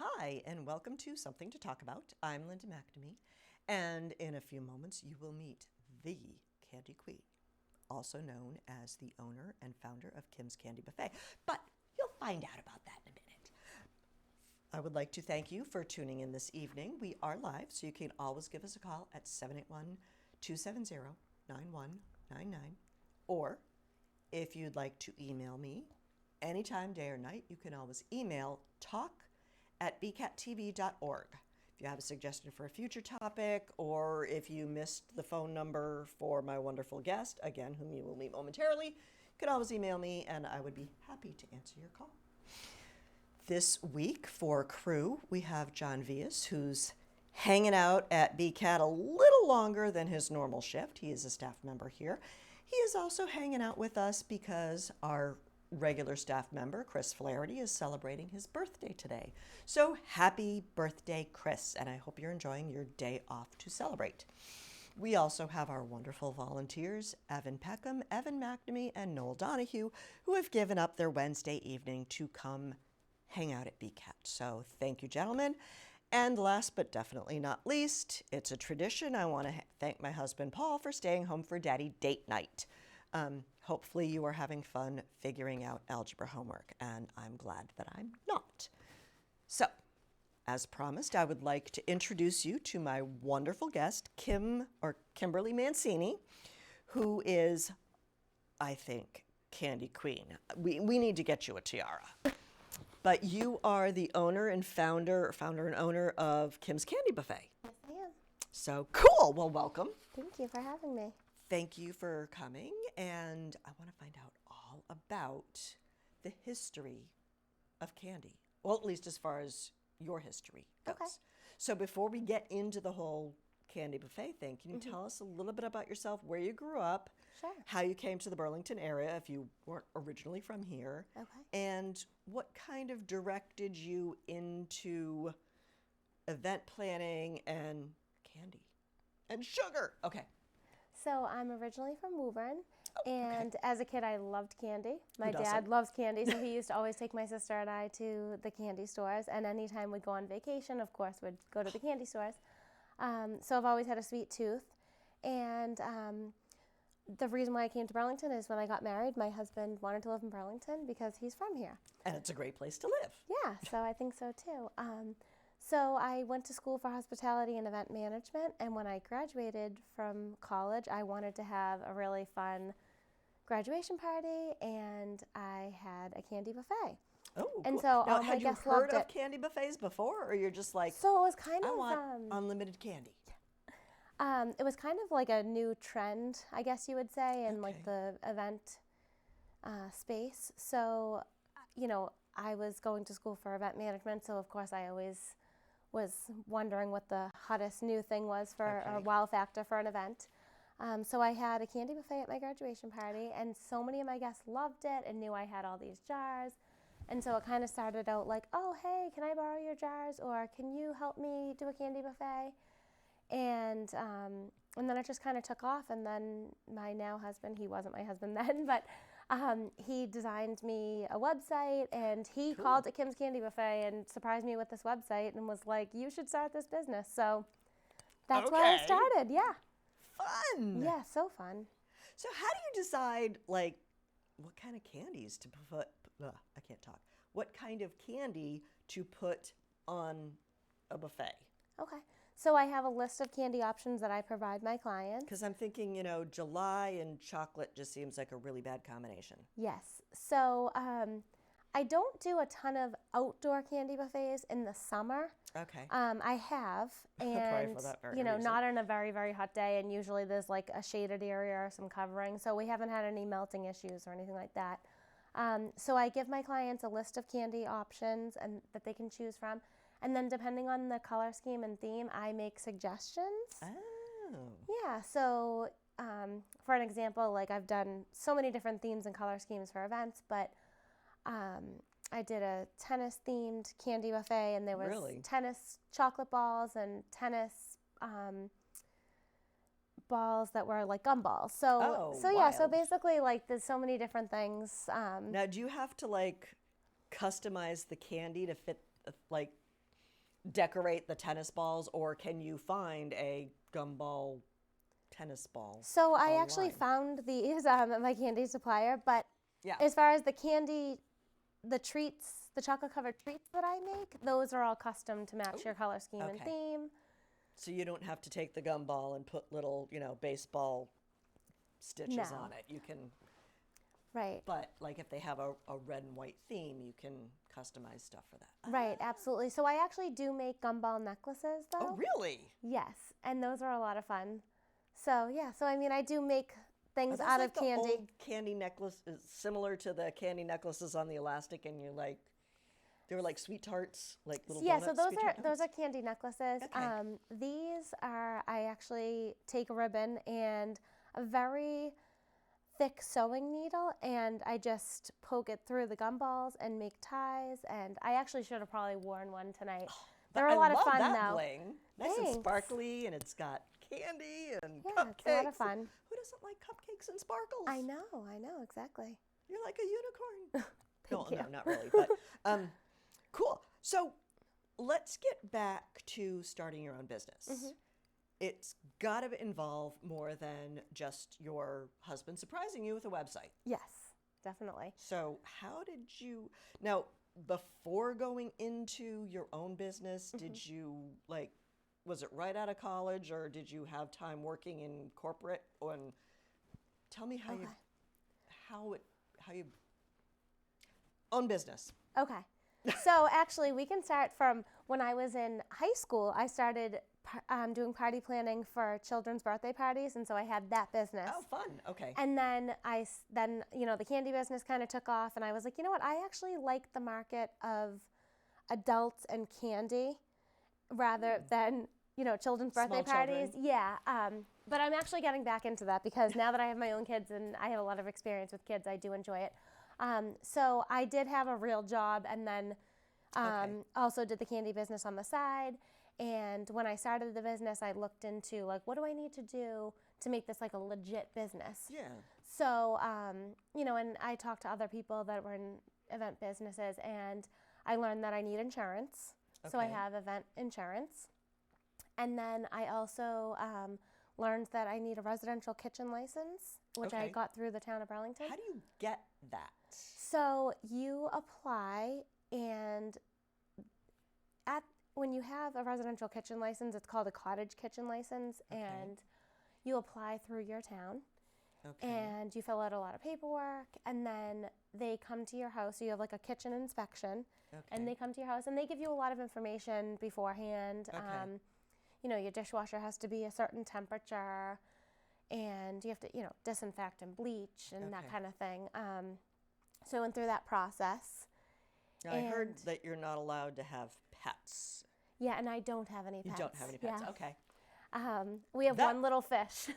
Hi, and welcome to Something to Talk About. I'm Linda McNamee, and in a few moments you will meet the Candy Queen, also known as the owner and founder of Kim's Candy Buffet. But you'll find out about that in a minute. I would like to thank you for tuning in this evening. We are live, so you can always give us a call at 781-270-9199. Or if you'd like to email me anytime, day or night, you can always email talk@bcattv.org. If you have a suggestion for a future topic, or if you missed the phone number for my wonderful guest, again, whom you will meet momentarily, you can always email me and I would be happy to answer your call. This week for crew, we have John Vias, who's hanging out at BCAT a little longer than his normal shift. He is a staff member here. He is also hanging out with us because our regular staff member, Chris Flaherty, is celebrating his birthday today. So happy birthday, Chris, and I hope you're enjoying your day off to celebrate. We also have our wonderful volunteers, Evan Peckham, Evan McNamee, and Noel Donahue, who have given up their Wednesday evening to come hang out at BCAT. So thank you, gentlemen. And last but definitely not least, it's a tradition. I want to thank my husband, Paul, for staying home for Daddy date night. Hopefully you are having fun figuring out algebra homework, and I'm glad that I'm not. So, as promised, I would like to introduce you to my wonderful guest, Kimberly Mancini, who is, I think, Candy Queen. We need to get you a tiara. But you are the owner and founder and owner of Kim's Candy Buffet. Yes, I am. So cool. Well, welcome. Thank you for having me. Thank you for coming, and I want to find out all about the history of candy. Well, at least as far as your history goes. Okay. So before we get into the whole candy buffet thing, can you tell us a little bit about yourself, where you grew up, Sure. how you came to the Burlington area if you weren't originally from here, Okay. and what kind of directed you into event planning and candy and sugar? Okay. So I'm originally from Woburn, okay. and as a kid I loved candy. My doesn't? dad loves candy, so he used to always take my sister and I to the candy stores, and anytime we'd go on vacation, of course, we'd go to the candy stores. So I've always had a sweet tooth, and the reason why I came to Burlington is when I got married, my husband wanted to live in Burlington because he's from here. And it's a great place to live. Yeah, so I think so too. So I went to school for hospitality and event management, and when I graduated from college, I wanted to have a really fun graduation party, and I had a candy buffet. Oh, And cool. so Now, all my had you guests heard loved of it. candy buffets before, or you're just like, So it was kind I of want unlimited candy? it was kind of like a new trend, I guess you would say, in Okay. like the event space. So, you know, I was going to school for event management, so of course I always was wondering what the hottest new thing was for a Okay. wow factor for an event. So I had a candy buffet at my graduation party, and so many of my guests loved it and knew I had all these jars. And so it kind of started out like, oh, hey, can I borrow your jars? Or can you help me do a candy buffet? And then it just kind of took off. And then my now husband, he wasn't my husband then, but he designed me a website, and he called it Kim's Candy Buffet and surprised me with this website and was like, you should start this business. So that's why I Okay. started. Yeah. Fun. Yeah, so fun. So how do you decide, like, what kind of candies to put, I can't talk, what kind of candy to put on a buffet? Okay. So I have a list of candy options that I provide my clients. Because I'm thinking, July and chocolate just seems like a really bad combination. Yes. So I don't do a ton of outdoor candy buffets in the summer. Okay. I have, and for that very reason. not on a very, very hot day, and usually there's like a shaded area or some covering, so we haven't had any melting issues or anything like that. So I give my clients a list of candy options and that they can choose from, and then depending on the color scheme and theme, I make suggestions. Oh. Yeah, so for an example, like I've done so many different themes and color schemes for events, but I did a tennis-themed candy buffet, and there was Really? tennis chocolate balls and tennis balls that were like gumballs. So yeah, so wild. basically like there's so many different things. Now, do you have to, like, customize the candy to fit, like, decorate the tennis balls, or can you find a gumball tennis ball? So I actually online? found these at my candy supplier, but Yeah. as far as the candy, the treats, the chocolate covered treats that I make, those are all custom to match your color scheme and Okay. theme. So you don't have to take the gumball and put little, baseball stitches No. on it. You can, Right. but like if they have a red and white theme, you can customize stuff for that. Right, absolutely. So I actually do make gumball necklaces though. Oh, really? Yes, and those are a lot of fun. So yeah, so I mean I do make things Are those out like of the candy. old candy necklace is similar to the candy necklaces on the elastic, and they were like sweet tarts, like little Yeah, donuts, so those sweet are tart those are donuts? candy necklaces. Okay. These are I actually take a ribbon and a very thick sewing needle, and I just poke it through the gumballs and make ties. And I actually should have probably worn one tonight. They're a lot of fun I love that though. bling. Nice and Thanks. sparkly, and it's got candy and Yeah, cupcakes. it's a lot of fun. Who doesn't like cupcakes and sparkles? I know, exactly. You're like a unicorn. Thank you. No, not really. But cool. So let's get back to starting your own business. Mm-hmm. It's got to involve more than just your husband surprising you with a website. Yes, definitely. So how did you now? Before going into your own business, Mm-hmm. did you was it right out of college, or did you have time working in corporate? And tell me how Okay. you own business. Okay. So actually, we can start from when I was in high school. I started doing party planning for children's birthday parties, and so I had that business. Oh, fun. Okay. And then the candy business kind of took off, and I was like, you know what? I actually like the market of adults and candy rather than children's birthday Small parties. children. Yeah. But I'm actually getting back into that because now that I have my own kids and I have a lot of experience with kids, I do enjoy it. So I did have a real job, and then also did the candy business on the side. And when I started the business, I looked into what do I need to do to make this like a legit business? Yeah. So, and I talked to other people that were in event businesses, and I learned that I need insurance. So I Okay. have event insurance. And then I also learned that I need a residential kitchen license, which I Okay. got through the town of Burlington. How do you get that? So you apply, and when you have a residential kitchen license, it's called a cottage kitchen license, Okay. and you apply through your town, Okay. and you fill out a lot of paperwork, and then they come to your house. So you have like a kitchen inspection, and they come to your house, and they give you a lot of information beforehand. Okay. Your dishwasher has to be a certain temperature, and you have to, disinfect and bleach and that Okay. kind of thing. So I went through that process. Now, I heard and- that you're not allowed to have pets. Yeah, and I don't have any You pets. don't have any pets. Yeah. Okay. We have That- one little fish.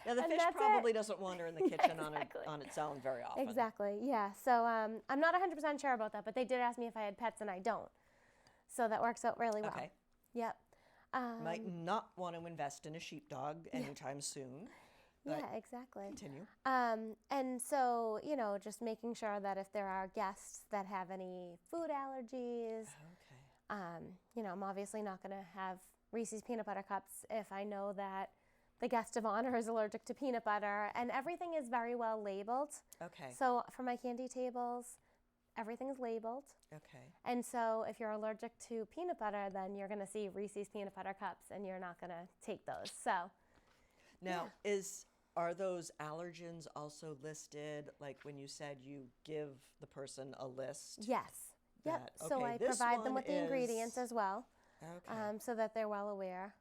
Now, the And fish that's it. probably doesn't wander in the kitchen exactly. on its own very often. Exactly, yeah. So I'm not 100% sure about that, but they did ask me if I had pets, and I don't. So that works out really well. Okay. Yep. Might not want to invest in a sheepdog anytime soon. But Yeah, exactly. continue. And so, just making sure that if there are guests that have any food allergies, Okay. I'm obviously not going to have Reese's peanut butter cups if I know that the guest of honor is allergic to peanut butter. And everything is very well labeled. Okay. So for my candy tables, everything is labeled. Okay. And so if you're allergic to peanut butter, then you're going to see Reese's peanut butter cups, and you're not going to take those. So Now, are those allergens also listed? Like when you said you give the person a list? yes. Yep. that, So okay, I this provide them one with the ingredients is- as well, Okay. so that they're well aware.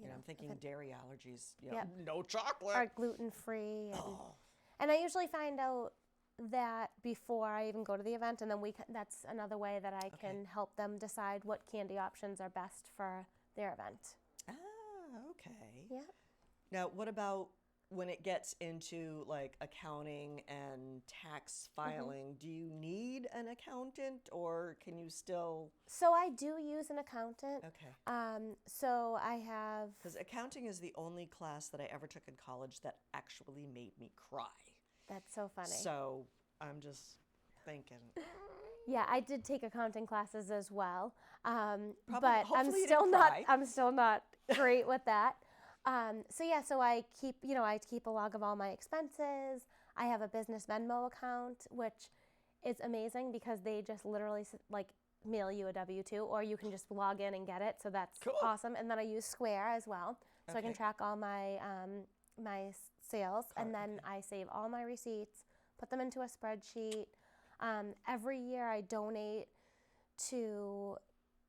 I'm if thinking it- dairy allergies. Yep. No chocolate. are gluten free, Oh. and I usually find out that before I even go to the event, and then that's another way that I can help them decide what candy options are best for their event. Okay. Yeah. Now, what about when it gets into like accounting and tax filing? Do you need an accountant, or can you still? So I do use an accountant. Okay. So I have. Because accounting is the only class that I ever took in college that actually made me cry. That's so funny. So I'm just thinking, Yeah, I did take accounting classes as well, but hopefully you didn't cry. I'm still not great with that. So I keep a log of all my expenses. I have a business Venmo account, which is amazing because they just literally like mail you a W-2, or you can just log in and get it. So that's Cool. awesome. And then I use Square as well, so I can track all my sales, and then I save all my receipts, put them into a spreadsheet. Every year I donate to,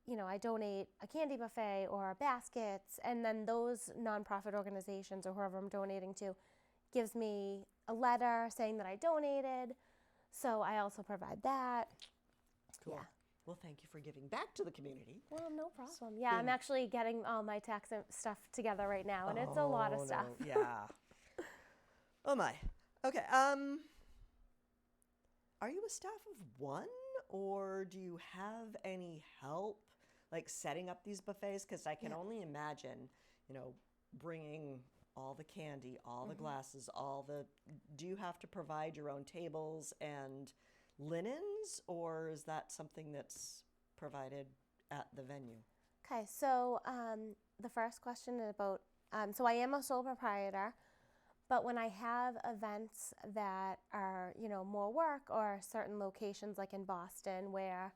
I donate a candy buffet or baskets, and then those nonprofit organizations or whoever I'm donating to gives me a letter saying that I donated. So I also provide that. Cool. Yeah. Well, thank you for giving back to the community. Well, no problem. Yeah, I'm actually getting all my tax stuff together right now, and it's a lot of stuff. No. Yeah. Oh my. Okay. Are you a staff of one, or do you have any help, like setting up these buffets? Because I can only imagine, bringing all the candy, all the glasses, do you have to provide your own tables and linens, or is that something that's provided at the venue? Okay, so the first question is about, so I am a sole proprietor, but when I have events that are, more work, or certain locations like in Boston where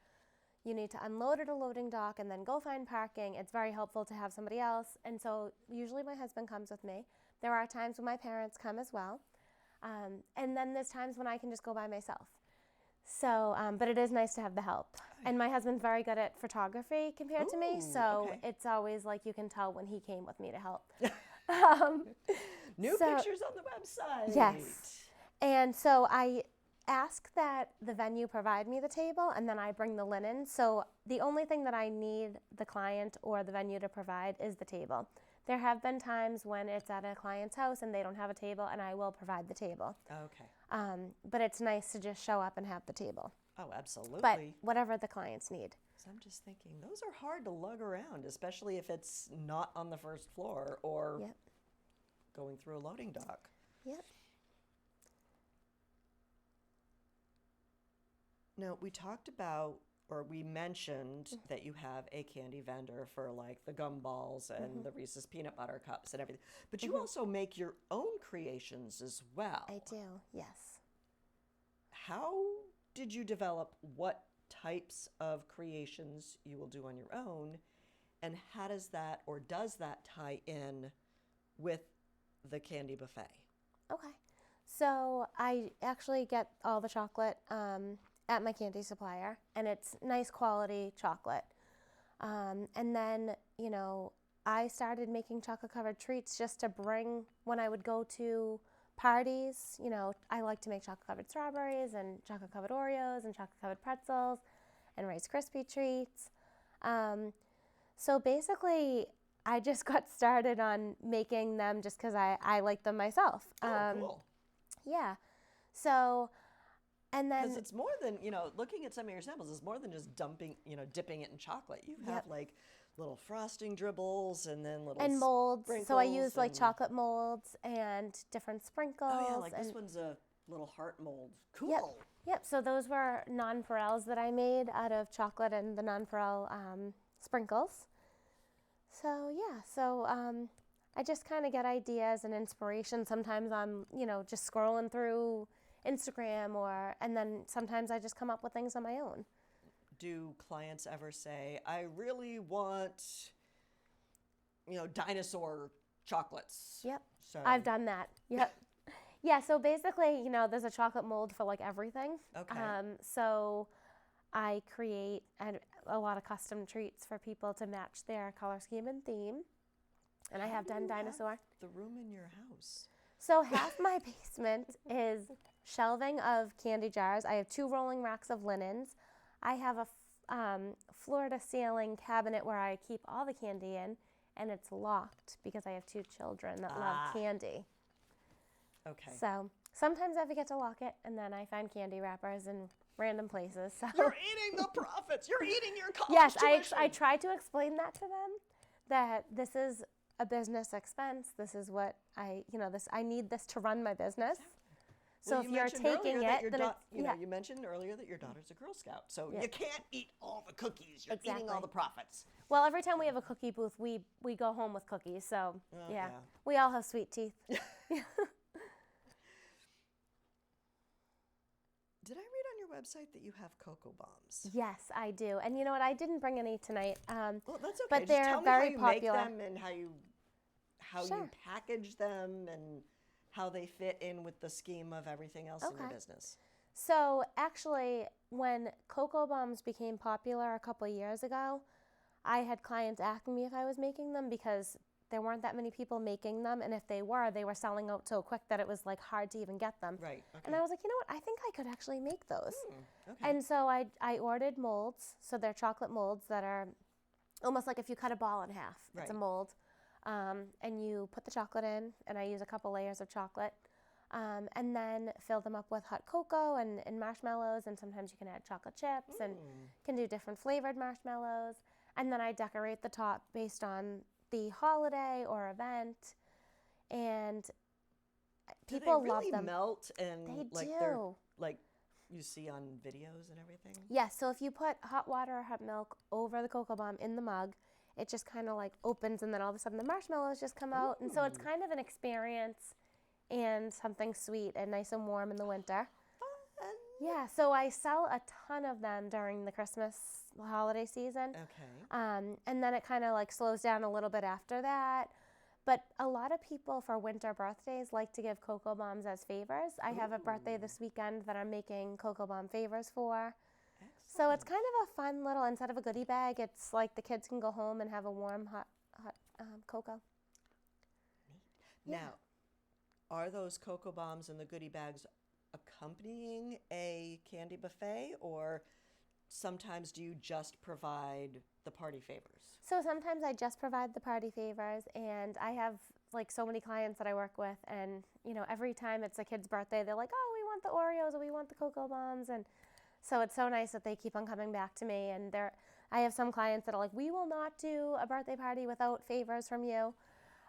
you need to unload at a loading dock and then go find parking, it's very helpful to have somebody else. And so usually my husband comes with me. There are times when my parents come as well. And then there's times when I can just go by myself. So, but it is nice to have the help. And my husband's very good at photography compared to me. So it's always like you can tell when he came with me to help. New pictures on the website. Yes. And so I ask that the venue provide me the table, and then I bring the linen. So the only thing that I need the client or the venue to provide is the table. There have been times when it's at a client's house and they don't have a table, and I will provide the table. Okay. But it's nice to just show up and have the table. Oh, absolutely. But whatever the clients need. So I'm just thinking, those are hard to lug around, especially if it's not on the first floor or going through a loading dock. Yep. Now, we talked about, or we mentioned that you have a candy vendor for like the gumballs and the Reese's peanut butter cups and everything. But you also make your own creations as well. I do, yes. How did you develop what types of creations you will do on your own? And how does that tie in with the candy buffet? Okay. So I actually get all the chocolate at my candy supplier, and it's nice quality chocolate. And then, I started making chocolate covered treats just to bring when I would go to parties. I like to make chocolate covered strawberries and chocolate covered Oreos and chocolate covered pretzels and Rice Krispie treats. So basically, I just got started on making them just because I like them myself. Cool. Yeah. So, and then... Because it's more than, looking at some of your samples, it's more than just dipping it in chocolate. You have like little frosting dribbles and then little and molds. So I use like and chocolate molds and different sprinkles. Oh yeah, like this one's a little heart mold. Cool. Yep. So those were nonpareils that I made out of chocolate and the nonpareil sprinkles. So yeah, I just kind of get ideas and inspiration. Sometimes I'm, just scrolling through Instagram and then sometimes I just come up with things on my own. Do clients ever say, I really want, dinosaur chocolates? Yep. So I've done that. Yep. Yeah, so basically, there's a chocolate mold for like everything. Okay. So I create a lot of custom treats for people to match their color scheme and theme. And I have done dinosaur. The room in your house. So half my basement is shelving of candy jars. I have 2 rolling racks of linens. I have a floor-to-ceiling cabinet where I keep all the candy in, and it's locked because I have 2 children that love candy. Okay. So sometimes I forget to lock it, and then I find candy wrappers in random places. So. You're eating the profits. You're eating your college Yes, tuition. I try to explain that to them, that this is a business expense. This is what I need this to run my business. So Well, if you you're mentioned taking earlier that it, your then you mentioned earlier that your daughter's a Girl Scout, so Yeah. you can't eat all the cookies. You're eating Exactly. all the profits. Well, every time we have a cookie booth, we go home with cookies. So yeah, yeah. we all have sweet teeth. Did I read on your website that you have cocoa bombs? Yes, I do. And you know what? I didn't bring any tonight. Well, that's okay. But Just they're tell me very how you popular. make them and how you Sure. package them and how they fit in with the scheme of everything else in your Okay. business. So actually, when cocoa bombs became popular a couple years ago, I had clients asking me if I was making them because there weren't that many people making them, and if they were selling out so quick that it was like hard to even get them. Right. Okay. And I was like, you know what? I think I could actually make those. Okay. And so I ordered molds. So they're chocolate molds that are almost like if you cut a ball in half. It's a Right. mold. And you put the chocolate in, and I use a couple layers of chocolate. And then fill them up with hot cocoa and marshmallows, and sometimes you can add chocolate chips and can do different flavored marshmallows. And then I decorate the top based on the holiday or event. And people do they really love them. melt and They they're do. like you see on videos and everything? Yes, so if you put hot water or hot milk over the cocoa bomb in the mug, it just kind of like opens, and then all of a sudden the marshmallows just come out. And so it's kind of an experience and something sweet and nice and warm in the winter. Fun. Yeah, so I sell a ton of them during the Christmas holiday season. Okay. And then it kind of like slows down a little bit after that. But a lot of people for winter birthdays like to give cocoa bombs as favors. I have a birthday this weekend that I'm making cocoa bomb favors for. So it's kind of a fun little, instead of a goodie bag, it's like the kids can go home and have a warm, hot cocoa. Neat. Now, are those cocoa bombs and the goodie bags accompanying a candy buffet, or sometimes do you just provide the party favors? So sometimes I just provide the party favors, and I have like so many clients that I work with, and you know, every time it's a kid's birthday, they're like, oh, we want the Oreos or we want the cocoa bombs. And so it's so nice that they keep on coming back to me. And I have some clients that are like, we will not do a birthday party without favors from you.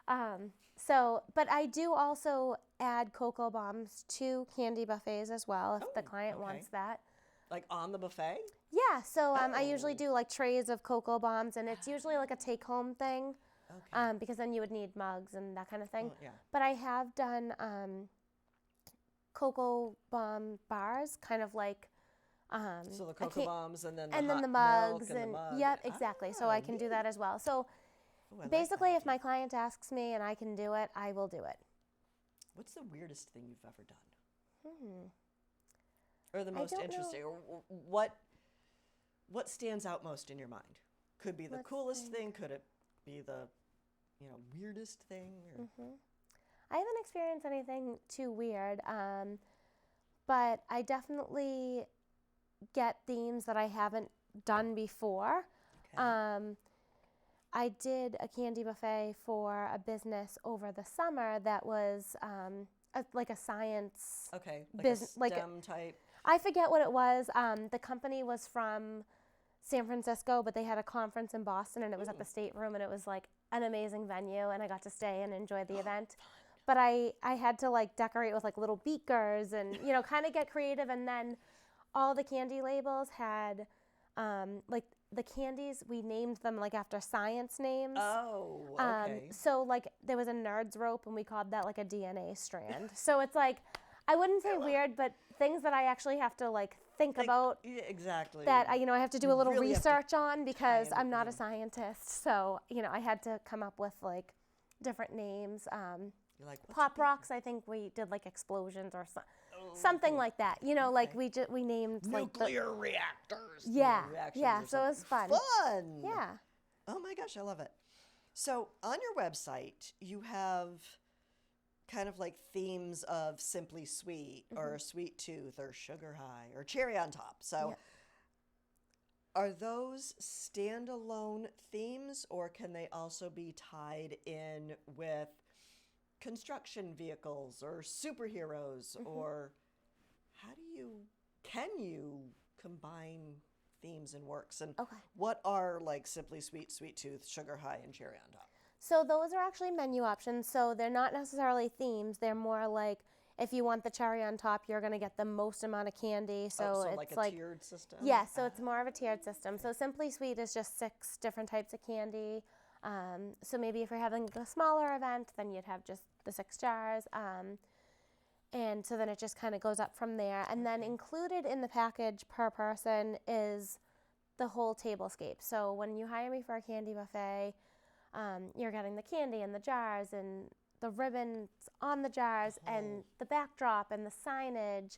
But I do also add cocoa bombs to candy buffets as well if the client wants that. Like on the buffet? Yeah, so I usually do like trays of cocoa bombs, and it's usually like a take-home thing, because then you would need mugs and that kind of thing. Yeah. But I have done cocoa bomb bars, kind of like. So the cocoa bombs and then the and hot then the mugs milk and the mug. Yep, exactly. So I can do that as well. So basically, if my client asks me and I can do it, I will do it. What's the weirdest thing you've ever done? Or the most interesting? Or what stands out most in your mind? Could be the coolest thing. Could it be the weirdest thing? Or? I haven't experienced anything too weird, but I definitely get themes that I haven't done before. Okay. I did a candy buffet for a business over the summer that was like a science. Okay. Like business, a STEM type. I forget what it was. The company was from San Francisco, but they had a conference in Boston, and it was at the State Room, and it was like an amazing venue, and I got to stay and enjoy the event. But I had to like decorate with like little beakers and kind of get creative, and then all the candy labels had like the candies, we named them like after science names. Oh, okay. So like there was a nerd's rope, and we called that like a DNA strand. So it's like, I wouldn't say weird, but things that I actually have to like think about. Yeah, exactly. That I have to do a little really have to research on because tie 'em I'm not a in. scientist. So I had to come up with like different names. You're like, what's Pop a rocks, I think we did like explosions or something like that. Like we named like nuclear reactors? Yeah, Reactions yeah. or So it was fun. Fun. Yeah. Oh my gosh, I love it. So on your website, you have kind of like themes of simply sweet or sweet tooth or sugar high or cherry on top. So are those standalone themes, or can they also be tied in with construction vehicles or superheroes, or can you combine themes and works? And what are like simply sweet, sweet tooth, sugar high, and cherry on top? So those are actually menu options. So they're not necessarily themes. They're more like if you want the cherry on top, you're going to get the most amount of candy. So, so it's like a tiered system? Yeah, so it's more of a tiered system. So Simply Sweet is just 6 different types of candy. So maybe if you're having a smaller event, then you'd have just the 6 jars. And so then it just kind of goes up from there. And then included in the package per person is the whole tablescape. So when you hire me for a candy buffet, you're getting the candy and the jars and the ribbons on the jars and the backdrop and the signage,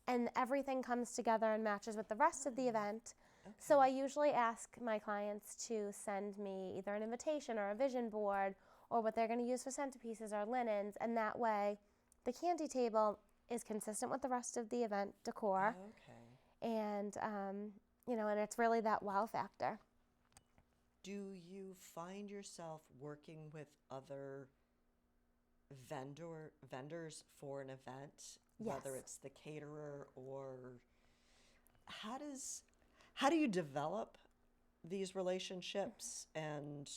and everything comes together and matches with the rest of the event. Okay. So I usually ask my clients to send me either an invitation or a vision board or what they're going to use for centerpieces or linens, and that way the candy table is consistent with the rest of the event decor. Okay. And, and it's really that wow factor. Do you find yourself working with other vendors for an event? Yes. Whether it's the caterer or how do you develop these relationships and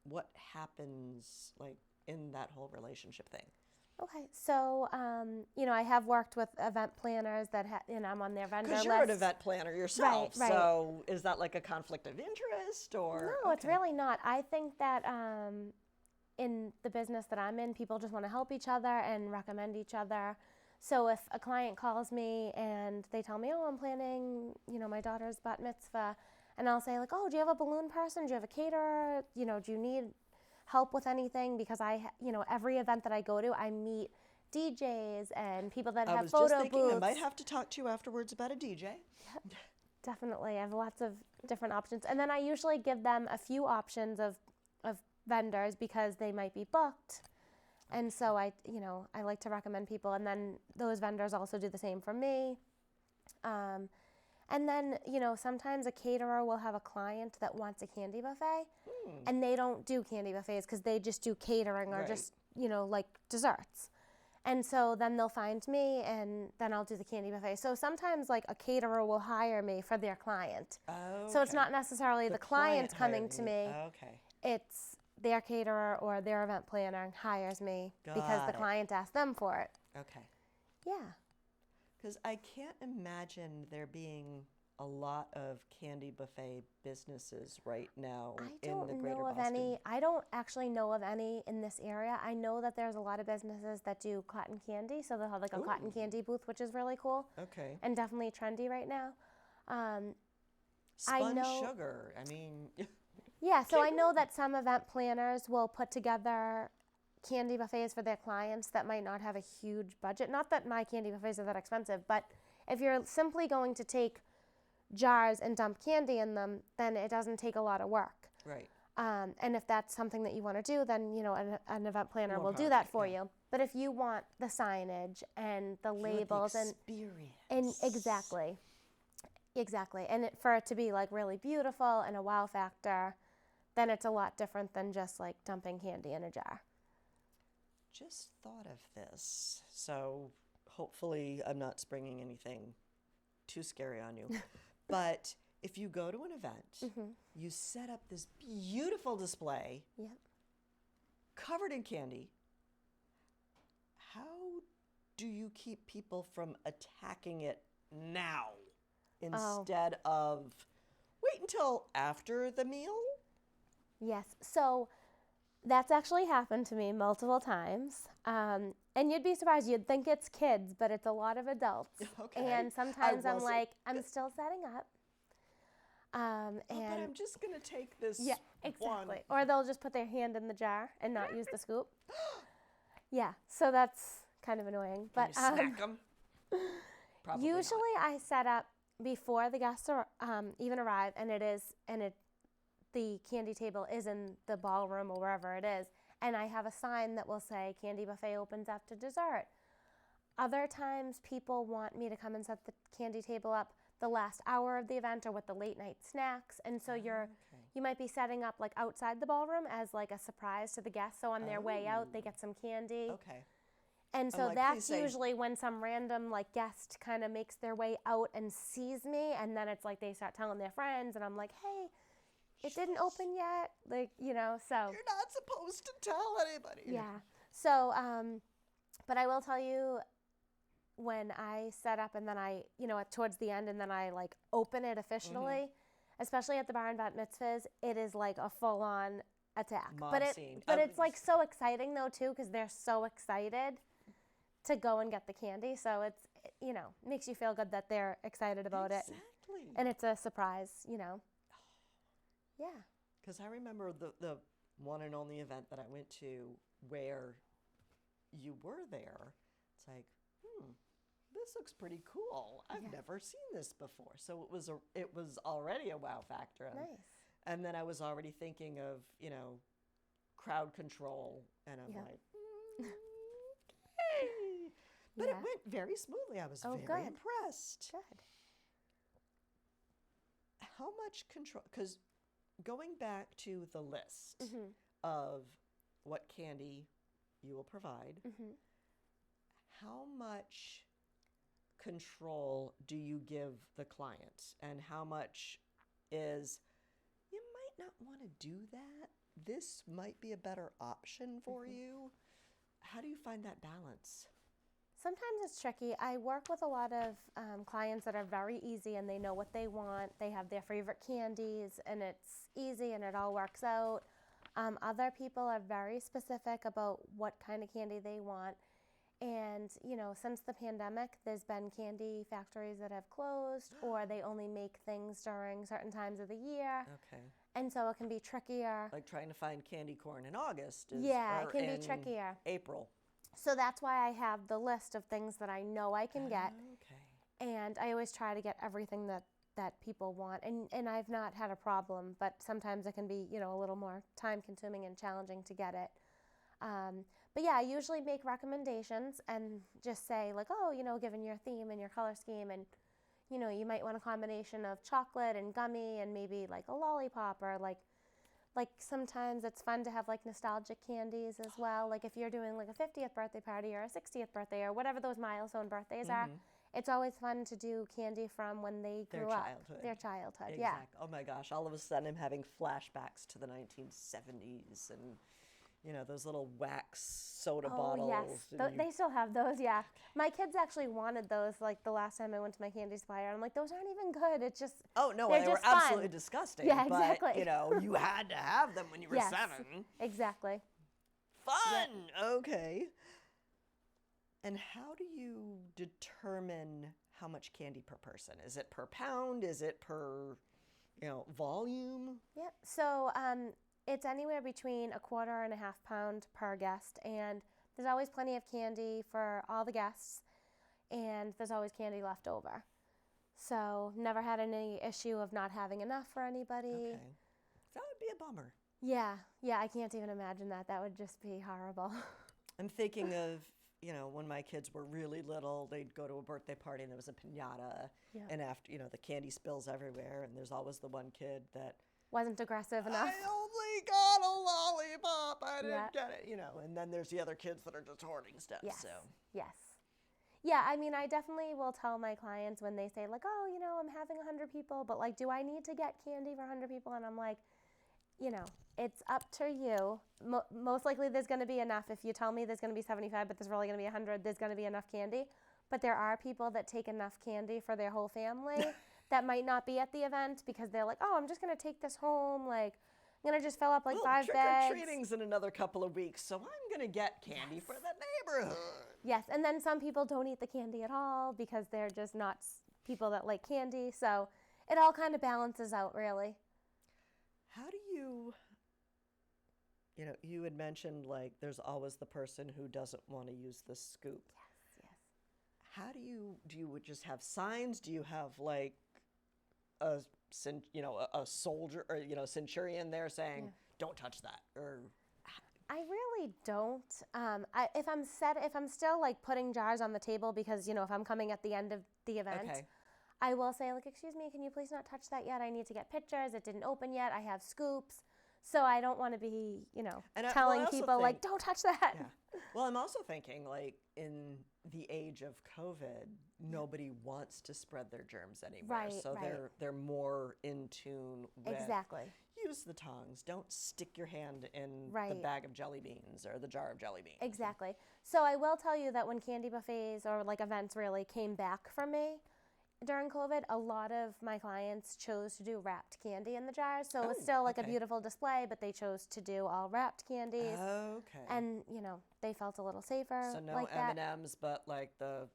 what happens like in that whole relationship thing? Okay, so I have worked with event planners that I'm on their vendor list. Because you're an event planner yourself, right. So is that like a conflict of interest or? No, It's really not. I think that in the business that I'm in, people just want to help each other and recommend each other. So if a client calls me and they tell me, oh, I'm planning, my daughter's bat mitzvah, and I'll say like, oh, do you have a balloon person? Do you have a caterer? Do you need help with anything? Because every event that I go to, I meet DJs and people that have photo booths. I was just thinking I might have to talk to you afterwards about a DJ. Yep, definitely. I have lots of different options. And then I usually give them a few options of vendors because they might be booked. And so I like to recommend people, and then those vendors also do the same for me. And then, sometimes a caterer will have a client that wants a candy buffet, and they don't do candy buffets because they just do catering or just, like desserts. And so then they'll find me, and then I'll do the candy buffet. So sometimes, like, a caterer will hire me for their client. Okay. So it's not necessarily the client coming to me. Okay. It's their caterer or their event planner hires me because the client asked them for it. Okay. Yeah. Because I can't imagine there being a lot of candy buffet businesses right now in the greater Boston. I don't actually know of any in this area. I know that there's a lot of businesses that do cotton candy, so they'll have like a cotton candy booth, which is really cool. Okay. And definitely trendy right now. Spun sugar. I mean. Yeah, so I know that some event planners will put together candy buffets for their clients that might not have a huge budget. Not that my candy buffets are that expensive, but if you're simply going to take jars and dump candy in them, then it doesn't take a lot of work. Right. And if that's something that you want to do, then an event planner will do that for you. But if you want the signage and the labels and exactly, and for it to be like really beautiful and a wow factor, then it's a lot different than just like dumping candy in a jar. Just thought of this. So hopefully I'm not springing anything too scary on you. But if you go to an event, you set up this beautiful display covered in candy. How do you keep people from attacking it now instead of wait until after the meal? Yes. So that's actually happened to me multiple times. And you'd be surprised. You'd think it's kids, but it's a lot of adults. Okay. And sometimes I'm like, I'm still setting up. But I'm just going to take this exactly. one. Or they'll just put their hand in the jar and not use the scoop. Yeah, so that's kind of annoying. Can you snack them? Probably usually not. I set up before the guests even arrive, and the candy table is in the ballroom or wherever it is, and I have a sign that will say candy buffet opens after dessert. Other times people want me to come and set the candy table up the last hour of the event or with the late night snacks, and so you might be setting up like outside the ballroom as like a surprise to the guests, so on their way out they get some candy. Okay. And so that's usually when some random like guest kind of makes their way out and sees me, and then it's like they start telling their friends, and I'm like, hey, it didn't open yet, like, so. You're not supposed to tell anybody. Yeah. So But I will tell you, when I set up and then I, towards the end and then I like open it officially, especially at the bar and bat mitzvahs, it is like a full-on attack. Mob scene. But it's like so exciting though too, because they're so excited to go and get the candy. So it's, makes you feel good that they're excited about it. Exactly. And it's a surprise, Yeah. Because I remember the one and only event that I went to where you were there. It's like, this looks pretty cool. I've never seen this before. So it was already a wow factor. Nice. And then I was already thinking of, crowd control. And I'm like, okay. But it went very smoothly. I was very impressed. Good. How much control? Because going back to the list of what candy you will provide, how much control do you give the client? And how much is, you might not want to do that. This might be a better option for you. How do you find that balance? Sometimes it's tricky. I work with a lot of clients that are very easy and they know what they want. They have their favorite candies and it's easy and it all works out. Other people are very specific about what kind of candy they want. And, since the pandemic, there's been candy factories that have closed or they only make things during certain times of the year. Okay. And so it can be trickier. Like trying to find candy corn in August. It can be trickier. April. So that's why I have the list of things that I know I can get. Okay. And I always try to get everything that people want. And I've not had a problem, but sometimes it can be, a little more time consuming and challenging to get it. But yeah, I usually make recommendations and just say like, given your theme and your color scheme and, you might want a combination of chocolate and gummy and maybe like a lollipop or like sometimes it's fun to have like nostalgic candies as well. Like if you're doing like a 50th birthday party or a 60th birthday or whatever those milestone birthdays are, it's always fun to do candy from when they grew up. Their childhood. Exactly. Yeah. Oh my gosh, all of a sudden I'm having flashbacks to the 1970s and those little wax soda bottles. Yes, they still have those, yeah. My kids actually wanted those like the last time I went to my candy supplier. And I'm like, those aren't even good. It's just, oh, no, they were absolutely disgusting. Yeah, exactly. But, you had to have them when you were 7. Exactly. Fun! Yep. Okay. And how do you determine how much candy per person? Is it per pound? Is it per, volume? Yep. So, it's anywhere between 1/4 and 1/2 pound per guest, and there's always plenty of candy for all the guests, and there's always candy left over. So never had any issue of not having enough for anybody. Okay. That would be a bummer. Yeah, I can't even imagine that. That would just be horrible. I'm thinking of, when my kids were really little, they'd go to a birthday party and there was a piñata, and after, the candy spills everywhere, and there's always the one kid that wasn't aggressive enough. I only got a lollipop. I didn't get it, and then there's the other kids that are just hoarding stuff. Yes. So. Yes. Yeah, I mean, I definitely will tell my clients when they say like, I'm having 100 people, but like, do I need to get candy for 100 people? And I'm like, it's up to you. Most likely there's going to be enough. If you tell me there's going to be 75, but there's really going to be 100, there's going to be enough candy. But there are people that take enough candy for their whole family that might not be at the event because they're like, I'm just going to take this home. Like, I'm going to just fill up like 5 bags. Trick-or-treating's in another couple of weeks, so I'm going to get candy for the neighborhood. Yes, and then some people don't eat the candy at all because they're just not people that like candy. So it all kind of balances out, really. How do you, you had mentioned like there's always the person who doesn't want to use the scoop. Yes. How do you just have signs? Do you have like a soldier or centurion there saying don't touch that? Or I really don't. If I'm still like putting jars on the table because if I'm coming at the end of the event, I will say like, excuse me, can you please not touch that yet? I need to get pictures. It didn't open yet. I have scoops. So I don't want to be, And I telling also people like, think- don't touch that. Yeah. Well, I'm also thinking like in the age of COVID, nobody wants to spread their germs anywhere. Right, So right. they're more in tune with Exactly. use the tongs. Don't stick your hand in the Right. bag of jelly beans or the jar of jelly beans. Exactly. So I will tell you that when candy buffets or like events really came back for me during COVID, a lot of my clients chose to do wrapped candy in the jars. So it was Oh, still like a okay. beautiful display, but they chose to do all wrapped candies. Okay. And, they felt a little safer So no like that. M&Ms, but like the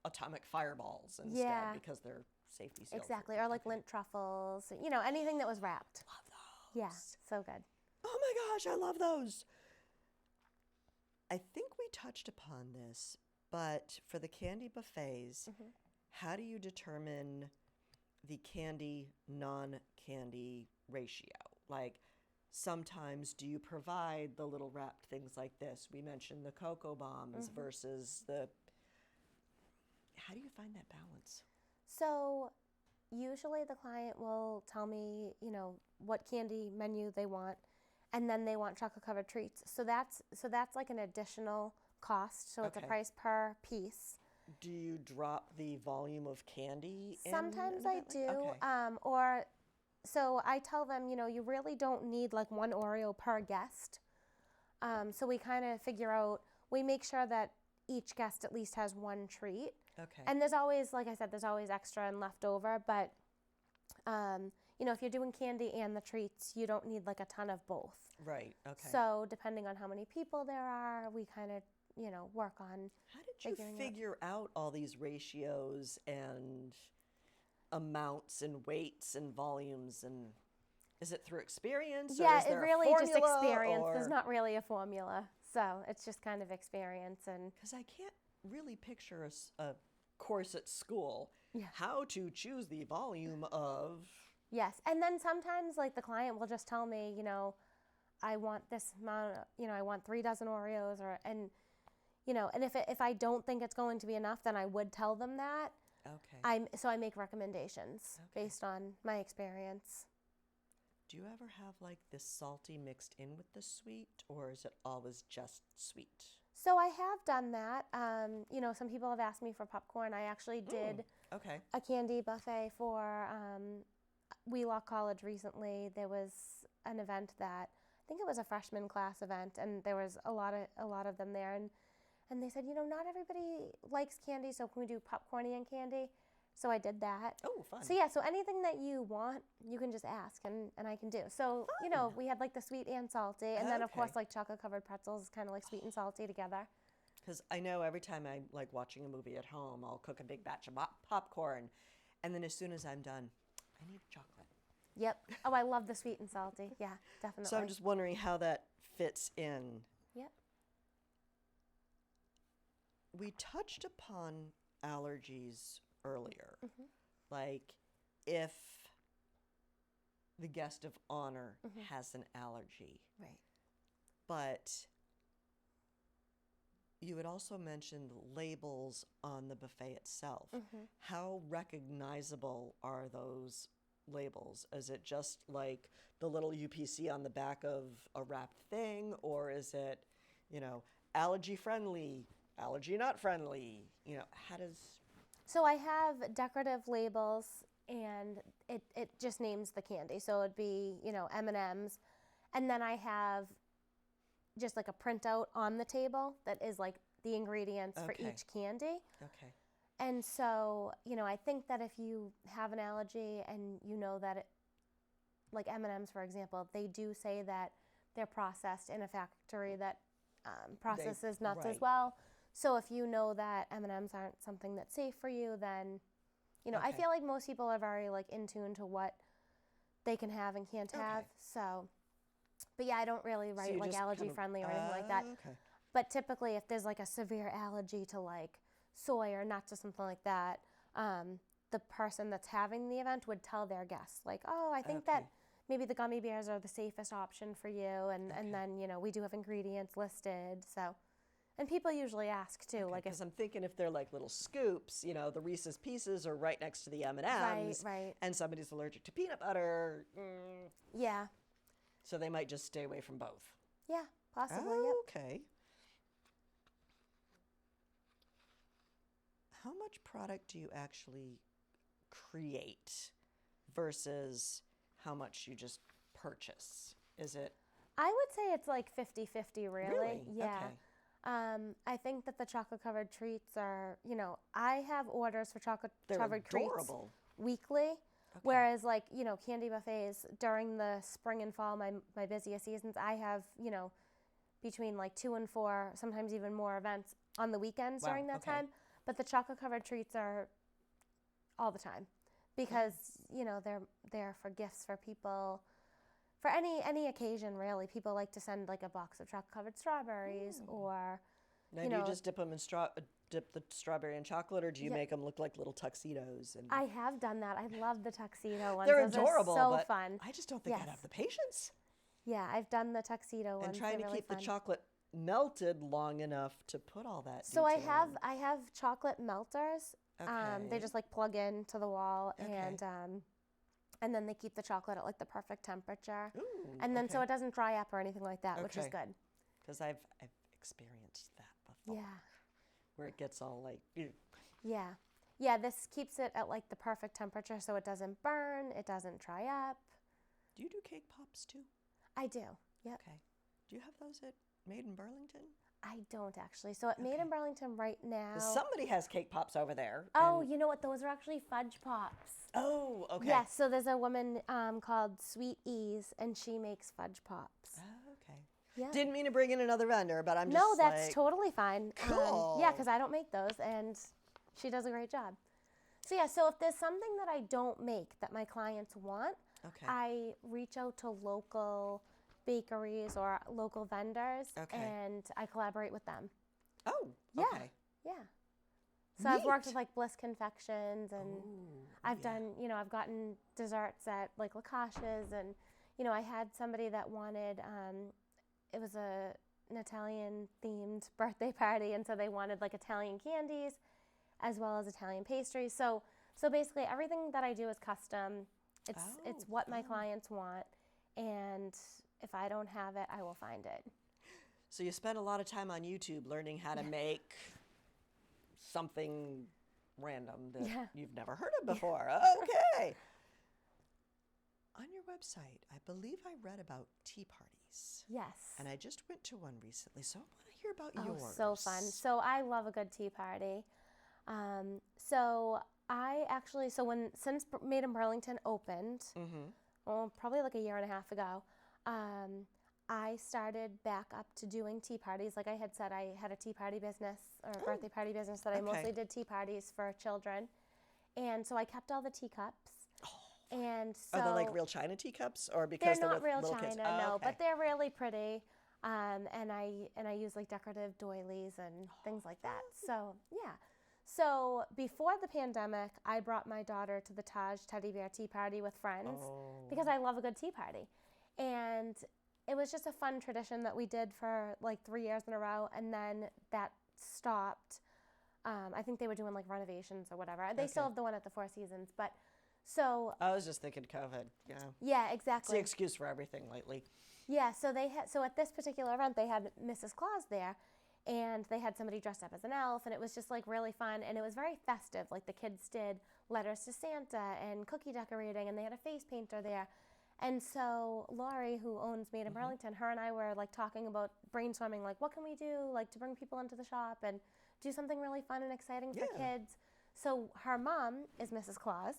atomic fireballs instead Yeah. because they're safety sealed. Exactly. Or like lint truffles, anything that was wrapped. Love those. Yeah, so good. Oh my gosh, I love those. I think we touched upon this, but for the candy buffets, how do you determine the candy non-candy ratio? Like sometimes do you provide the little wrapped things like this? We mentioned the cocoa bombs versus the. How do you find that balance? So usually the client will tell me, what candy menu they want, and then they want chocolate covered treats. So that's like an additional cost. So it's a Okay. price per piece. Do you drop the volume of candy? Sometimes in I an event do. like- Okay. Or so I tell them, you really don't need like one Oreo per guest. So we kind of figure out, we make sure that each guest at least has one treat. Okay. And there's always, like I said, there's always extra and leftover. But, if you're doing candy and the treats, you don't need like a ton of both. Right. Okay. So depending on how many people there are, we kind of, work on. How did you figuring out- figure out all these ratios and amounts and weights and volumes, and is it through experience? Or Yeah, is it there really a just formula, experience. There's or- not really a formula. So it's just kind of experience and Because I can't really picture a course at school. Yeah. How to choose the volume of. yes. And then sometimes like the client will just tell me, I want this amount, I want 3 dozen Oreos and if I don't think it's going to be enough, then I would tell them that. Okay. So I make recommendations Okay. based on my experience. Do you ever have like the salty mixed in with the sweet, or is it always just sweet? So I have done that. Some people have asked me for popcorn. I actually did Okay. a candy buffet for Wheelock College recently. There was an event that I think it was a freshman class event, and there was a lot of them there, and they said, not everybody likes candy, so can we do popcorny and candy? So I did that. Oh, fun. So yeah, so anything that you want, you can just ask and I can do. So, we had like the sweet and salty, and then of course Okay. like chocolate covered pretzels is kind of like sweet and salty together. Because I know every time I'm like watching a movie at home, I'll cook a big batch of popcorn, and then as soon as I'm done, I need chocolate. Yep. Oh, I love the sweet and salty. Yeah, definitely. So I'm just wondering how that fits in. Yep. We touched upon allergies earlier. Like if the guest of honor has an allergy. Right. But you had also mentioned labels on the buffet itself. How recognizable are those labels? Is it just like the little UPC on the back of a wrapped thing, or is it, allergy friendly, allergy not friendly? How does. So I have decorative labels, and it just names the candy. So it'd be, M&Ms. And then I have just like a printout on the table that is like the ingredients for Okay. each candy. Okay. And so, I think that if you have an allergy and you know that like M&Ms, for example, they do say that they're processed in a factory that processes nuts as right. well. So if you know that M&Ms aren't something that's safe for you, then, I Okay. feel like most people are very like in tune to what they can have and can't have. Okay. So, but yeah, I don't really write you like just allergy kind of- friendly or anything like that. Okay. But typically, if there's like a severe allergy to like soy or nuts or something like that, the person that's having the event would tell their guests, like, oh, I think that Okay. maybe the gummy bears are the safest option for you. And Okay. then, we do have ingredients listed. So, and people usually ask too, like if Because I'm thinking if they're like little scoops, the Reese's Pieces are right next to the right, M&Ms, right. and somebody's allergic to peanut butter. Yeah. So they might just stay away from both. Yeah, possibly. Yep. Okay. How much product do you actually create versus how much you just purchase? Is it? I would say it's like 50-50, really. Yeah. Okay. I think that the chocolate covered treats are, I have orders for chocolate They're covered adorable. treats weekly. Whereas like, candy buffets during the spring and fall, my busiest seasons, I have, between like 2 and 4, sometimes even more events on the weekends during that time. But the chocolate covered treats are all the time because, they're for gifts for people. For any occasion, really. People like to send like a box of chocolate covered strawberries or, Now, do you just dip them in dip the strawberry in chocolate, or do you make them look like little tuxedos? And I have done that. I love the tuxedo ones. they're Those adorable, are so but fun. I just don't think I'd have the patience. Yeah, I've done the tuxedo ones. And trying to really keep fun. the chocolate melted long enough to put all that. So I detail have in. chocolate melters. They just like plug into the wall and then they keep the chocolate at like the perfect temperature. Ooh, and then so it doesn't dry up or anything like that, which is good. Because I've experienced that before. Yeah. Where it gets all like. Yeah. Yeah, this keeps it at like the perfect temperature so it doesn't burn, it doesn't dry up. Do you do cake pops too? I do. Yep. Okay. Do you have those at Made in Burlington? I don't actually. So at Made in Burlington right now. Somebody has cake pops over there. Oh, you know what? Those are actually fudge pops. Oh, okay. Yes, so there's a woman called Sweet Ease, and she makes fudge pops. Oh, okay. Yeah. Didn't mean to bring in another vendor, but I'm just No, that's totally fine. Cool. Yeah, because I don't make those, and she does a great job. So yeah, so if there's something that I don't make that my clients want, I reach out to local bakeries or local vendors, and I collaborate with them. Oh, yeah. Okay. Yeah. So I've worked with like Bliss Confections, and I've done, I've gotten desserts at like Lacoche's, and, I had somebody that wanted, it was an Italian themed birthday party, and so they wanted like Italian candies as well as Italian pastries. So basically everything that I do is custom. It's what my clients want, and if I don't have it, I will find it. So you spend a lot of time on YouTube learning how to make something random that you've never heard of before. Okay. On your website, I believe I read about tea parties. Yes. And I just went to one recently, so I want to hear about yours. Oh, so fun. So I love a good tea party. So I actually, since Made in Burlington opened, well, probably like a year and a half ago, I started back up to doing tea parties. Like I had said, I had a tea party business or a birthday party business that I mostly did tea parties for children. And so I kept all the teacups. And so are they like real china teacups, or because they're not real little china, kids? no, but they're really pretty. And I use like decorative doilies and things like that. So yeah. So before the pandemic, I brought my daughter to the Taj Teddy Bear Tea Party with friends because I love a good tea party. And it was just a fun tradition that we did for like 3 years in a row, and then that stopped. I think they were doing like renovations or whatever. They still have the one at the Four Seasons, but so I was just thinking COVID. Yeah. Yeah, exactly. It's the excuse for everything lately. Yeah, so at this particular event they had Mrs. Claus there, and they had somebody dressed up as an elf, and it was just like really fun, and it was very festive. Like the kids did letters to Santa and cookie decorating, and they had a face painter there. And so Laurie, who owns Made in Burlington, her and I were like talking about brainstorming, like what can we do like to bring people into the shop and do something really fun and exciting for kids. So her mom is Mrs. Claus,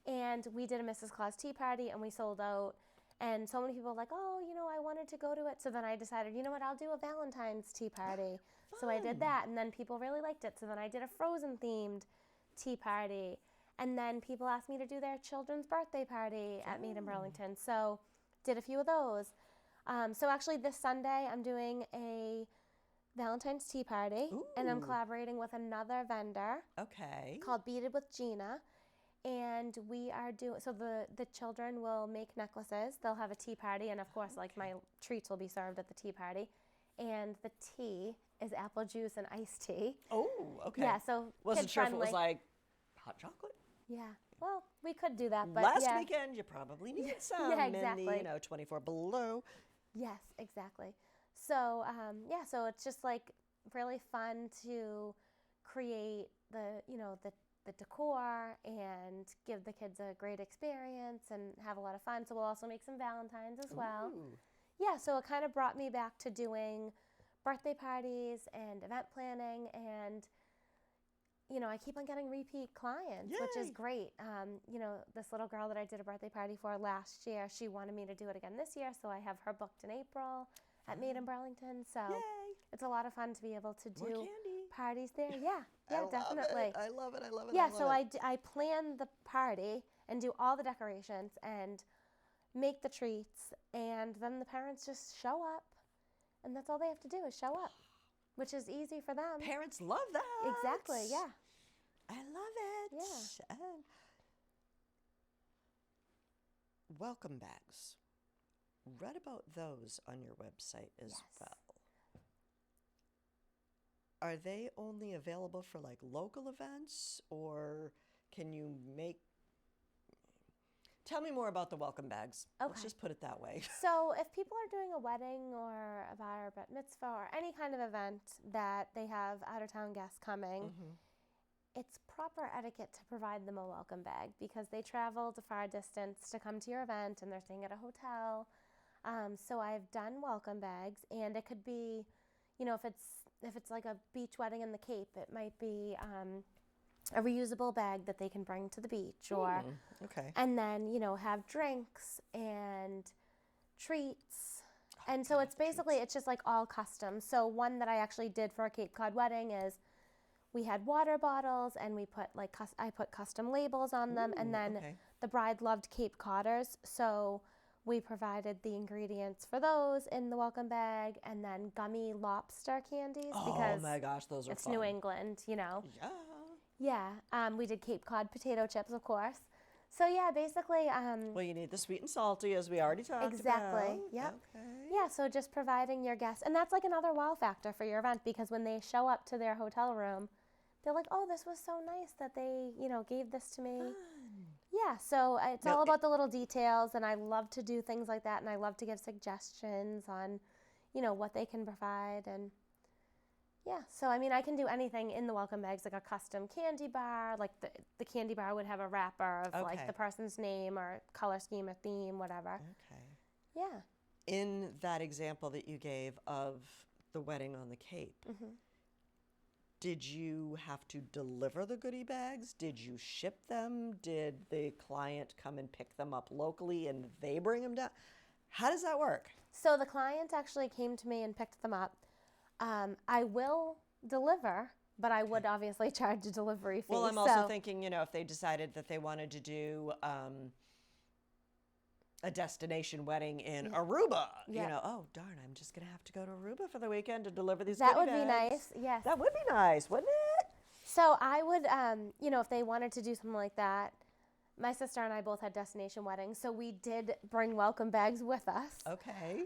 and we did a Mrs. Claus tea party, and we sold out. And so many people were like, oh, I wanted to go to it. So then I decided, you know what, I'll do a Valentine's tea party. So I did that, and then people really liked it. So then I did a Frozen-themed tea party. And then people asked me to do their children's birthday party at Made in Burlington. So did a few of those. So actually this Sunday, I'm doing a Valentine's tea party. Ooh. And I'm collaborating with another vendor called Beaded with Gina. And we are doing, so the children will make necklaces. They'll have a tea party, and of course, like my treats will be served at the tea party. And the tea is apple juice and iced tea. Oh, okay. Yeah, so wasn't kid sure friendly. if it was like hot chocolate. Yeah. Well, we could do that, but Last yeah. weekend, you probably needed some Yeah, in the, exactly. 24 below. Yes, exactly. So, yeah, so it's just like really fun to create the decor and give the kids a great experience and have a lot of fun. So we'll also make some Valentines as well. Ooh. Yeah, so it kind of brought me back to doing birthday parties and event planning, and I keep on getting repeat clients, which is Yay. great. This little girl that I did a birthday party for last year, she wanted me to do it again this year, so I have her booked in April at Made in Burlington. So Yay. it's a lot of fun to be able to More do candy. parties there. Yeah, I yeah, love definitely. it. I love it. I love it. Yeah, I love so it. I plan the party and do all the decorations and make the treats, and then the parents just show up, and that's all they have to do is show up, which is easy for them. Parents love that. Exactly, yeah. I love it. Yeah. And welcome bags. Read about those on your website as Yes. well. Are they only available for like local events, or can you make? Tell me more about the welcome bags. Let's Okay. just put it that way. So if people are doing a wedding or a bar or bat mitzvah or any kind of event that they have out-of-town guests coming, it's proper etiquette to provide them a welcome bag because they traveled a far distance to come to your event and they're staying at a hotel. So I've done welcome bags, and it could be, if it's like a beach wedding in the Cape, it might be a reusable bag that they can bring to the beach, or Okay. and then have drinks and treats. And so it's basically it's just like all custom. So one that I actually did for a Cape Cod wedding is we had water bottles, and we put I put custom labels on them, and then okay. the bride loved Cape Codders, so we provided the ingredients for those in the welcome bag, and then gummy lobster candies because Oh my gosh, those are it's fun. New England, Yeah. Yeah, we did Cape Cod potato chips, of course. So yeah, basically, Well, you need the sweet and salty, as we already talked exactly. about. Yep. Okay. Yeah, so just providing your guests, and that's like another wow factor for your event, because when they show up to their hotel room, they're like, "Oh, this was so nice that they, gave this to me." Yeah, so it's Now, all about the little details, and I love to do things like that, and I love to give suggestions on, what they can provide, and yeah. So I mean, I can do anything in the welcome bags, like a custom candy bar, like the candy bar would have a wrapper of like Okay. the person's name or color scheme or theme, whatever. Okay. Yeah. In that example that you gave of the wedding on the Cape, did you have to deliver the goodie bags? Did you ship them? Did the client come and pick them up locally and they bring them down? How does that work? So the client actually came to me and picked them up. I will deliver, but I would obviously charge a delivery fee. Well, I'm also thinking, if they decided that they wanted to do a destination wedding in Aruba, Yeah. oh, darn, I'm just going to have to go to Aruba for the weekend to deliver these that goodie would be bags. nice. Yes. That would be nice, wouldn't it? So I would, if they wanted to do something like that, my sister and I both had destination weddings, so we did bring welcome bags with us. Okay.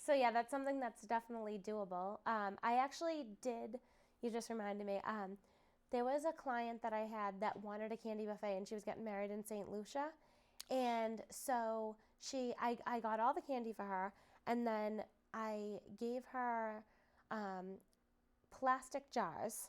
So yeah, that's something that's definitely doable. I actually did, you just reminded me, there was a client that I had that wanted a candy buffet, and she was getting married in St. Lucia. And so I got all the candy for her, and then I gave her plastic jars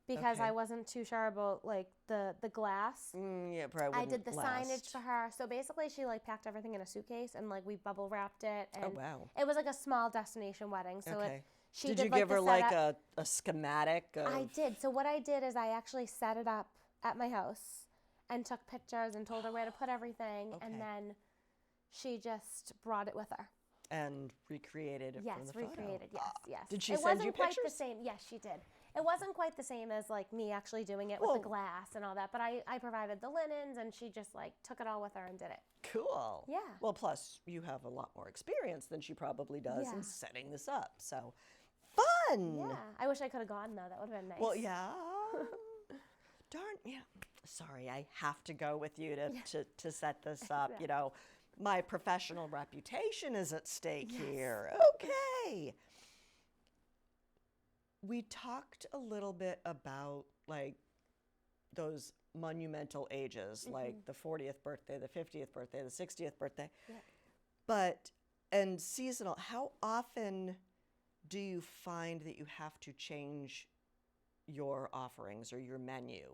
because Okay. I wasn't too sure about like the glass. Yeah, probably I wouldn't did the last. signage for her. So basically she like packed everything in a suitcase, and like we bubble wrapped it, and Oh, wow. it was like a small destination wedding. So Okay. she Did did you like give the her like setup. a schematic of? I did. So what I did is I actually set it up at my house and took pictures and told her where to put everything, Okay. and then she just brought it with her. And recreated it Yes, from the photo. recreated. Yes. Did she it send wasn't you quite the pictures? same. Yes, she did. It wasn't quite the same as like me actually doing it with Well- the glass and all that, but I provided the linens, and she just like took it all with her and did it. Cool. Yeah. Well, plus you have a lot more experience than she probably does in Yeah. setting this up. So fun. Yeah. I wish I could have gone though. That would have been nice. Well, yeah. Darn. Yeah. Sorry, I have to go with you to set this up. Yeah. My professional reputation is at stake here. Okay. We talked a little bit about like those monumental ages, like the 40th birthday, the 50th birthday, the 60th birthday. Yeah. But, and seasonal, how often do you find that you have to change your offerings or your menu?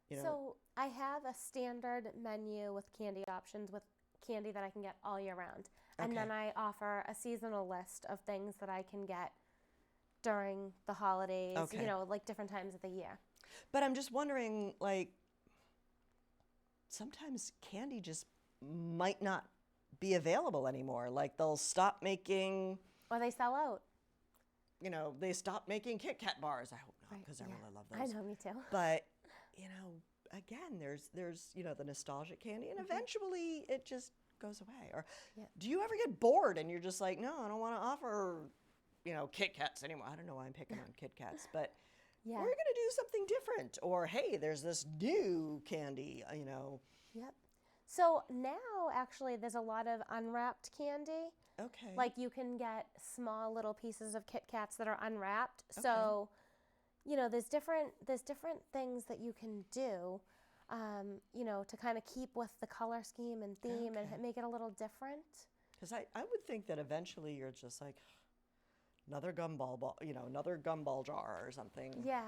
You know? So I have a standard menu with candy options with candy that I can get all year round. And then I offer a seasonal list of things that I can get during the holidays, you know, like different times of the year. But I'm just wondering, like, sometimes candy just might not be available anymore. Like, they'll stop making... Or they sell out. You know, they stop making Kit Kat bars. I hope not, because I really love those. I know, me too. But, you know, again, there's you know, the nostalgic candy, and eventually it just goes away. Or do you ever get bored and you're just like, no, I don't want to offer, you know, Kit Kats anymore. I don't know why I'm picking on Kit Kats, but we're going to do something different. Or, hey, there's this new candy, you know. Yep. So now, actually, there's a lot of unwrapped candy. Okay. Like, you can get small little pieces of Kit Kats that are unwrapped. So, you know, there's different things that you can do, you know, to kind of keep with the color scheme and theme and make it a little different. Because I would think that eventually you're just like, another gumball, you know, another gumball jar or something. Yeah.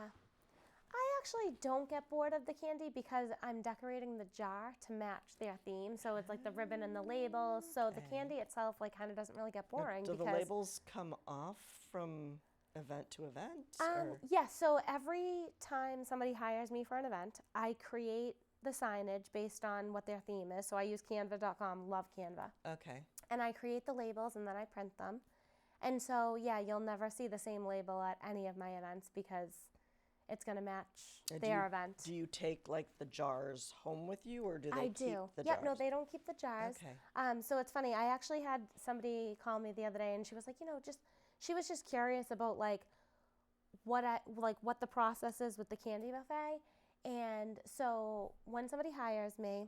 I actually don't get bored of the candy because I'm decorating the jar to match their theme. So it's like the ribbon and the labels. So the candy itself like kind of doesn't really get boring. Do the labels come off from event to event? Yeah, so every time somebody hires me for an event, I create the signage based on what their theme is. So I use canva.com, love Canva. Okay. And I create the labels and then I print them. And so, yeah, you'll never see the same label at any of my events because it's going to match their event. Do you take like the jars home with you, or do they keep the jars? Yeah, no, they don't keep the jars. Okay. So it's funny. I actually had somebody call me the other day, and she was like, you know, she was just curious about like what the process is with the candy buffet. And so when somebody hires me,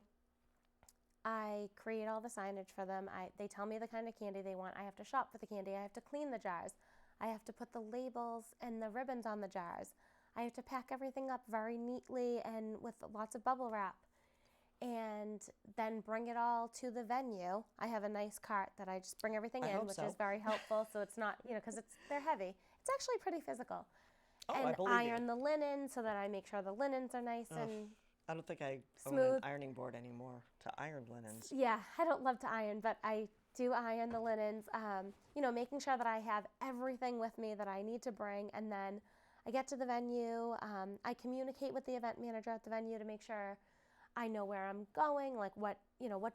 I create all the signage for them. They tell me the kind of candy they want. I have to shop for the candy. I have to clean the jars. I have to put the labels and the ribbons on the jars. I have to pack everything up very neatly and with lots of bubble wrap. And then bring it all to the venue. I have a nice cart that I just bring everything in, which is very helpful. So it's not, you know, because they're heavy. It's actually pretty physical. Oh, and I believe iron you. the linen so that I make sure the linens are nice and I don't think I smooth. own an ironing board anymore to iron linens. Yeah, I don't love to iron, but I do iron the linens. You know, making sure that I have everything with me that I need to bring, and then I get to the venue. I communicate with the event manager at the venue to make sure I know where I'm going, like what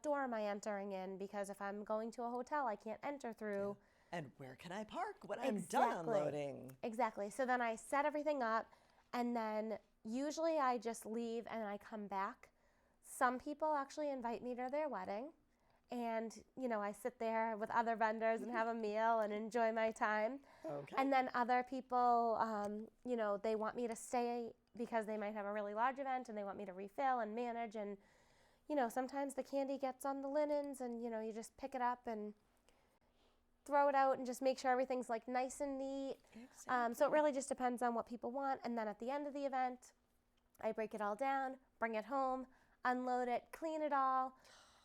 door am I entering in? Because if I'm going to a hotel, I can't enter through. Yeah. And where can I park when I'm done unloading? Exactly. So then I set everything up, and then usually I just leave and I come back. Some people actually invite me to their wedding, and you know, I sit there with other vendors and have a meal and enjoy my time. Okay. And then other people, you know, they want me to stay because they might have a really large event and they want me to refill and manage. And you know, sometimes the candy gets on the linens, and you know, you just pick it up and throw it out and just make sure everything's like nice and neat. Exactly. So it really just depends on what people want. And then at the end of the event, I break it all down, bring it home, unload it, clean it all,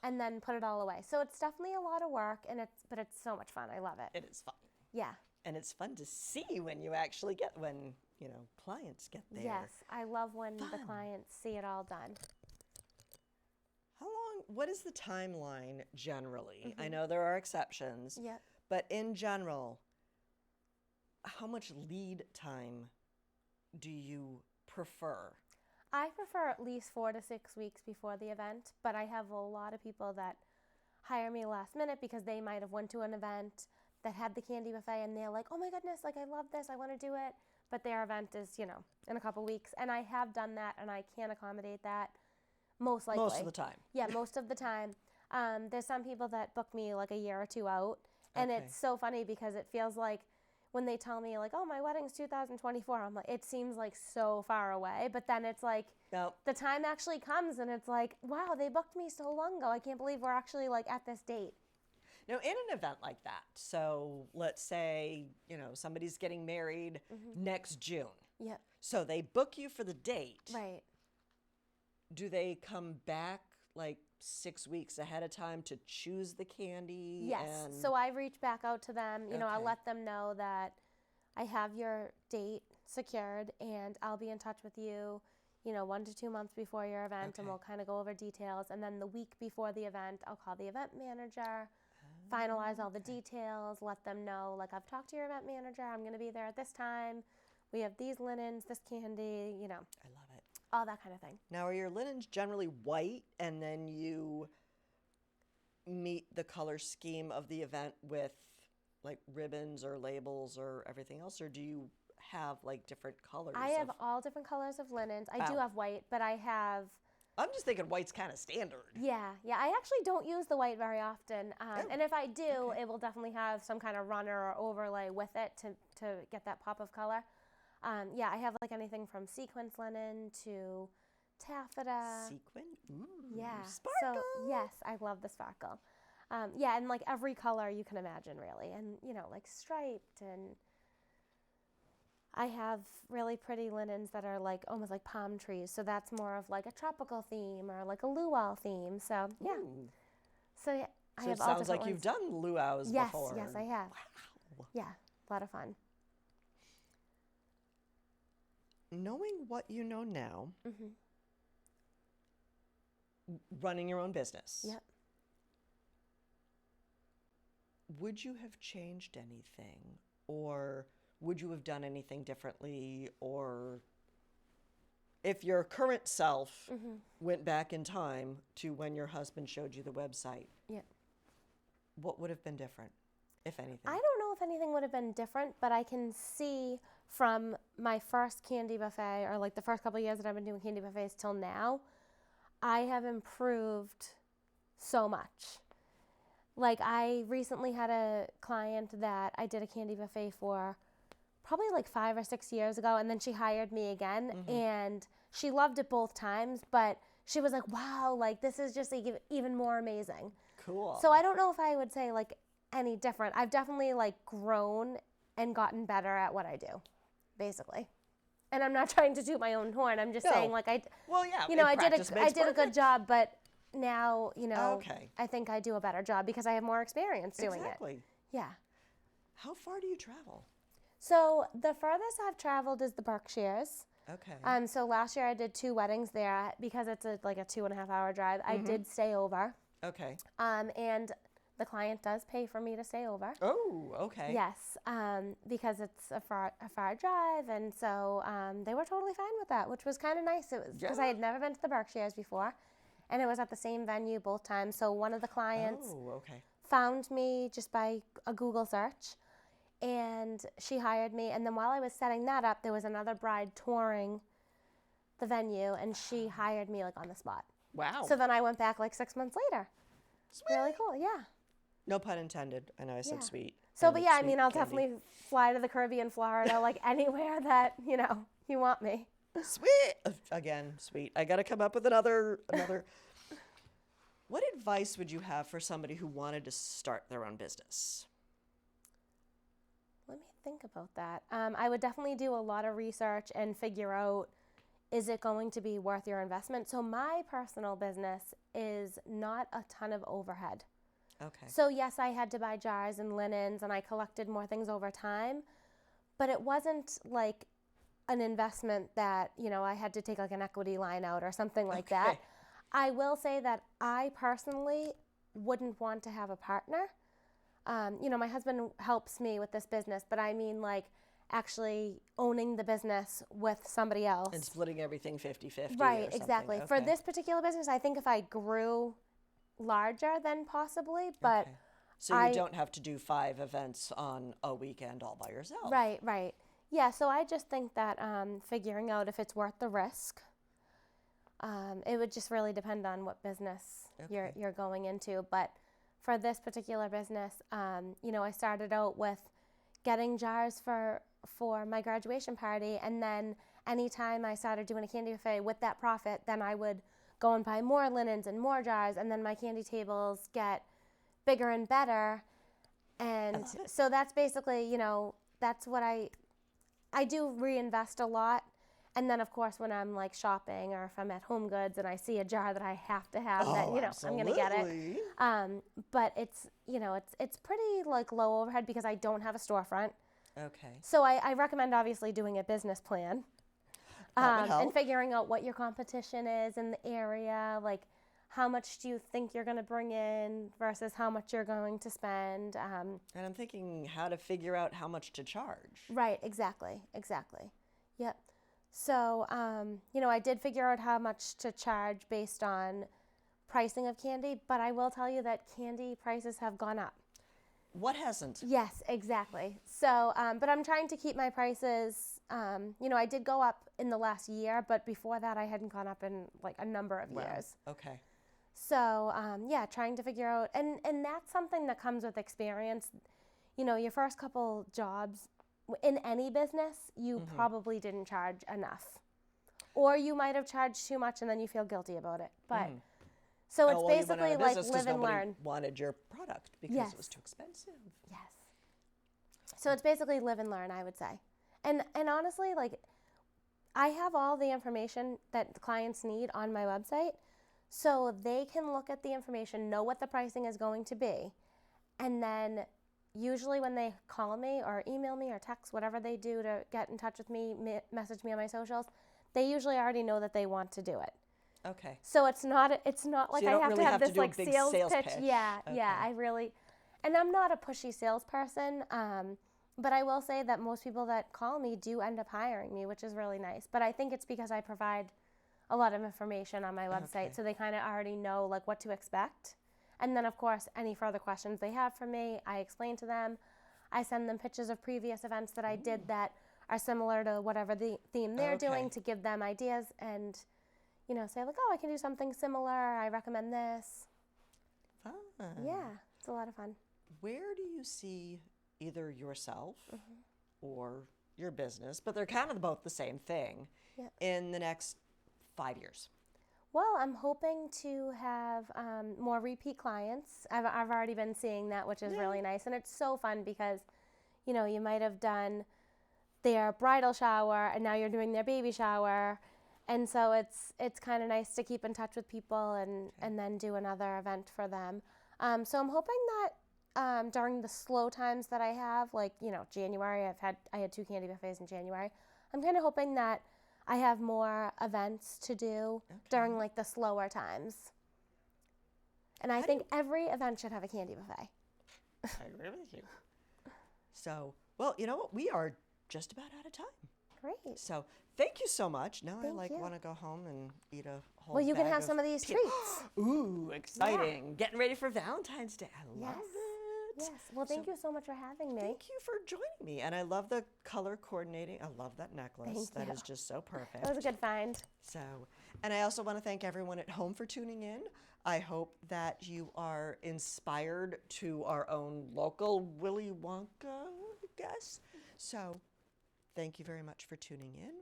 and then put it all away. So it's definitely a lot of work, but it's so much fun. I love it. It is fun. Yeah. And it's fun to see when you actually when, you know, clients get there. Yes, I love when the clients see it all done. What is the timeline generally? I know there are exceptions. Yep. But in general, how much lead time do you prefer? I prefer at least 4 to 6 weeks before the event, but I have a lot of people that hire me last minute because they might have went to an event that had the candy buffet and they're like, oh my goodness, like I love this, I want to do it. But their event is, you know, in a couple weeks. And I have done that, and I can accommodate that most likely. Most of the time. Yeah, most of the time. There's some people that book me like a year or two out. And it's so funny because it feels like when they tell me like, oh, my wedding's 2024, I'm like, it seems like so far away. But then it's like the time actually comes and it's like, wow, they booked me so long ago. I can't believe we're actually like at this date. Now, in an event like that, so let's say, you know, somebody's getting married next June. Yep. So they book you for the date. Right. do they come back like 6 weeks ahead of time to choose the candy? Yes. And So I reach back out to them. You know, I Okay. let them know that I have your date secured and I'll be in touch with you, 1 to 2 months before your event, and Okay. we'll kind of go over details. And then the week before the event, I'll call the event manager, finalize all the details, let them know, like, I've talked to your event manager, I'm going to be there at this time. We have these linens, this candy, I love it. all that kind of thing. Now, are your linens generally white and then you meet the color scheme of the event with like ribbons or labels or everything else, or do you have like different colors? I have all different colors of linens. I do Wow. have white, but I have, I'm just thinking white's kind of standard. yeah. I actually don't use the white very often. And if I do, okay. it will definitely have some kind of runner or overlay with it to get that pop of color. Yeah, I have like anything from sequence linen to taffeta. Sequin? Ooh, Yeah. sparkle. So, yes, I love the sparkle. Yeah, and like every color you can imagine, really. And, like striped. And I have really pretty linens that are like almost like palm trees. So that's more of like a tropical theme or like a luau theme. So, yeah. Ooh. So, yeah, I So have it all sounds different like you've ones. done luau's Yes, before. yes, I have. Wow. Yeah, a lot of fun. Knowing what you know now, Mm-hmm. running your own business. Yep. Would you have changed anything, or would you have done anything differently, or if your current self Mm-hmm. went back in time to when your husband showed you the website, Yep. what would have been different, if anything? I don't know if anything would have been different, but I can see from my first candy buffet, or like the first couple of years that I've been doing candy buffets till now, I have improved so much. Like, I recently had a client that I did a candy buffet for probably like 5 or 6 years ago, and then she hired me again, and she loved it both times, but she was like, wow, like this is just like even more amazing. Cool. So I don't know if I would say like any different. I've definitely like grown and gotten better at what I do, basically. And I'm not trying to toot my own horn. I'm just No. saying, like, Well, yeah. I did practice a makes good perfect. job, but now, Okay. I think I do a better job because I have more experience doing Exactly. it. Yeah. How far do you travel? So the furthest I've traveled is the Berkshires. Okay. So last year I did 2 weddings there because it's like a 2.5 hour drive. I did stay over. Okay. And the client does pay for me to stay over. Oh, okay. Yes, because it's a far drive, and so they were totally fine with that, which was kind of nice. It was because I had never been to the Berkshires before, and it was at the same venue both times. So one of the clients Oh, okay. found me just by a Google search, and she hired me. And then while I was setting that up, there was another bride touring the venue, and she hired me like on the spot. Wow. So then I went back like 6 months later. Sweet. Really cool, yeah. No pun intended. I know I said Yeah. sweet. So, and but yeah, I sweet mean, I'll candy. definitely fly to the Caribbean, Florida, like anywhere that, you want me. Sweet. Again, sweet. I got to come up with another. What advice would you have for somebody who wanted to start their own business? Let me think about that. I would definitely do a lot of research and figure out, is it going to be worth your investment? So my personal business is not a ton of overhead. Okay. So yes, I had to buy jars and linens, and I collected more things over time, but it wasn't like an investment that, I had to take like an equity line out or something like that. Okay. I will say that I personally wouldn't want to have a partner. My husband helps me with this business, but I mean like actually owning the business with somebody else. And splitting everything 50-50. Right, or something. exactly. For Okay. this particular business, I think if I grew larger, then possibly, but Okay. So you don't have to do 5 events on a weekend all by yourself. Right. Yeah, so I just think that figuring out if it's worth the risk, it would just really depend on what business Okay. you're going into. But for this particular business, I started out with getting jars for my graduation party, and then anytime I started doing a candy buffet with that profit, then I would go and buy more linens and more jars, and then my candy tables get bigger and better. And love it. so that's basically, that's what I do reinvest a lot. And then, of course, when I'm like shopping or if I'm at Home Goods and I see a jar that I have to have, that I'm going to get it. But it's it's pretty like low overhead because I don't have a storefront. Okay. So I recommend obviously doing a business plan That would help. and figuring out what your competition is in the area, like how much do you think you're going to bring in versus how much you're going to spend. And I'm thinking how to figure out how much to charge. Right, exactly. Yep. So, I did figure out how much to charge based on pricing of candy, but I will tell you that candy prices have gone up. What hasn't? Yes, exactly. So, but I'm trying to keep my prices, I did go up in the last year, but before that I hadn't gone up in like a number of years. Okay. So, trying to figure out, and that's something that comes with experience. Your first couple jobs in any business, you probably didn't charge enough. Or you might have charged too much and then you feel guilty about it. But so it's basically like live and learn. Wanted your product because it was too expensive. Yes. So it's basically live and learn, I would say. And honestly, like I have all the information that the clients need on my website, so they can look at the information, know what the pricing is going to be, and then usually when they call me or email me or text, whatever they do to get in touch with me, message me on my socials, they usually already know that they want to do it. Okay. So it's not like you I don't have really to have this do a like big sales pitch. pitch. Yeah, Okay. yeah. And I'm not a pushy salesperson, but I will say that most people that call me do end up hiring me, which is really nice. But I think it's because I provide a lot of information on my website, so they kind of already know like what to expect. And then, of course, any further questions they have for me, I explain to them. I send them pictures of previous events that I did that are similar to whatever the theme they're doing to give them ideas and, say like, oh, I can do something similar. I recommend this. Fun. Yeah, it's a lot of fun. Where do you see either yourself or your business, but they're kind of both the same thing, in the next 5 years? Well, I'm hoping to have more repeat clients. I've already been seeing that, which is really nice. And it's so fun because, you might have done their bridal shower and now you're doing their baby shower. And so it's kind of nice to keep in touch with people and then do another event for them. So I'm hoping that during the slow times that I have, like, January, I had 2 candy buffets in January. I'm kind of hoping that I have more events to do during like the slower times. And I think every event should have a candy buffet. I agree with you. So, well, you know what? We are just about out of time. Great. So, thank you so much. Now Thank you. want to go home and eat a whole Well, you can bag have some of these treats. Ooh, exciting. Getting ready for Valentine's Day. I love it. Yes. Well, thank you so much for having me. Thank you for joining me. And I love the color coordinating. I love that necklace. Thank That you. is just so perfect. That was a good find. So, and I also want to thank everyone at home for tuning in. I hope that you are inspired to our own local Willy Wonka, I guess. So, thank you very much for tuning in.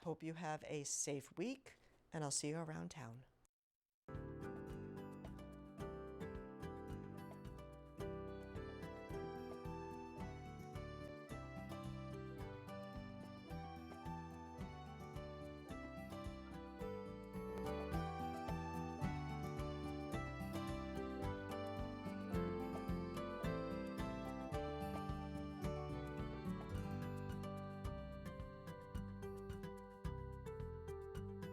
Hope you have a safe week, and I'll see you around town.